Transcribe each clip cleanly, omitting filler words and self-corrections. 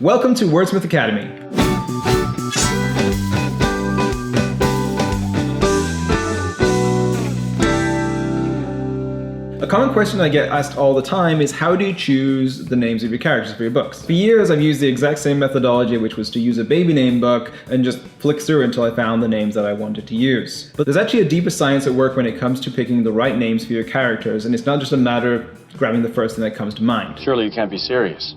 Welcome to Wordsmith Academy. A common question I get asked all the time is how do you choose the names of your characters for your books? For years I've used the exact same methodology, which was to use a baby name book and just flick through until I found the names that I wanted to use. But there's actually a deeper science at work when it comes to picking the right names for your characters, and it's not just a matter of grabbing the first thing that comes to mind. Surely you can't be serious.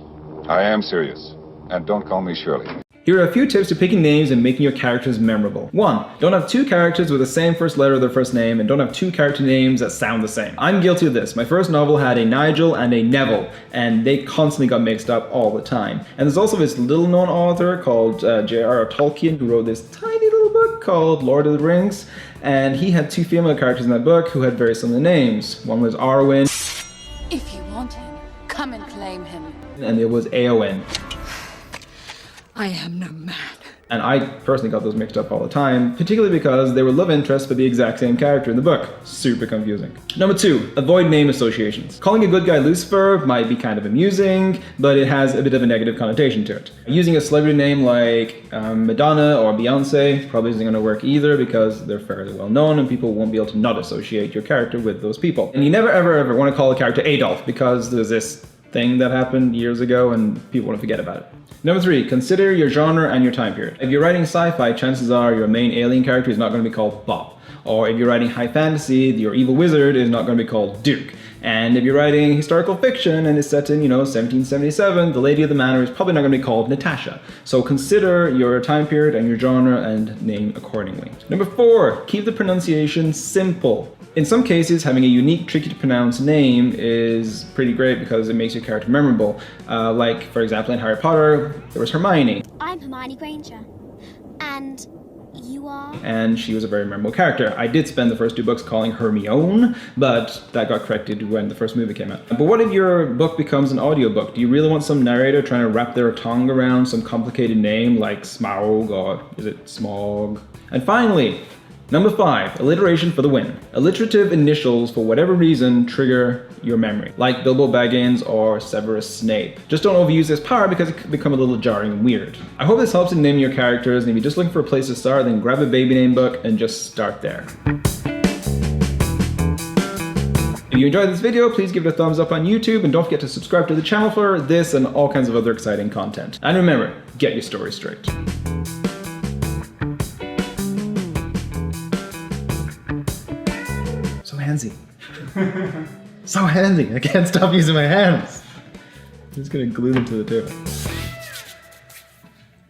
I am serious. And don't call me Shirley. Here are a few tips to picking names and making your characters memorable. 1. Don't have two characters with the same first letter of their first name, and don't have two character names that sound the same. I'm guilty of this. My first novel had a Nigel and a Neville, and they constantly got mixed up all the time. And there's also this little known author called J.R.R. Tolkien who wrote this tiny little book called Lord of the Rings, and he had two female characters in that book who had very similar names. One was Arwen, If you want him, come and claim him. and it was Eowyn. I am no man. And I personally got those mixed up all the time, particularly because they were love interests for the exact same character in the book. Super confusing. Number 2, avoid name associations. Calling a good guy Lucifer might be kind of amusing, but it has a bit of a negative connotation to it. Using a celebrity name like Madonna or Beyonce probably isn't going to work either because they're fairly well known and people won't be able to not associate your character with those people. And you never ever want to call a character Adolf because there's this thing that happened years ago and people want to forget about it. Number 3, consider your genre and your time period. If you're writing sci-fi, chances are your main alien character is not going to be called Bob. Or if you're writing high fantasy, your evil wizard is not going to be called Duke. And if you're writing historical fiction and it's set in, 1777, the Lady of the Manor is probably not going to be called Natasha. So consider your time period and your genre and name accordingly. Number 4, keep the pronunciation simple. In some cases, having a unique, tricky to pronounce name is pretty great because it makes your character memorable. Like, for example, in Harry Potter, there was Hermione. I'm Hermione Granger. And you are? And she was a very memorable character. I did spend the first 2 books calling her Hermione, but that got corrected when the first movie came out. But what if your book becomes an audiobook? Do you really want some narrator trying to wrap their tongue around some complicated name like Smaug, or is it Smog? And finally, number 5, alliteration for the win. Alliterative initials, for whatever reason, trigger your memory, like Bilbo Baggins or Severus Snape. Just don't overuse this power because it can become a little jarring and weird. I hope this helps in naming your characters, and if you're just looking for a place to start, then grab a baby name book and just start there. If you enjoyed this video, please give it a thumbs up on YouTube, and don't forget to subscribe to the channel for this and all kinds of other exciting content. And remember, get your story straight. So handsy. So handy. I can't stop using my hands. I'm just gonna glue them to the table.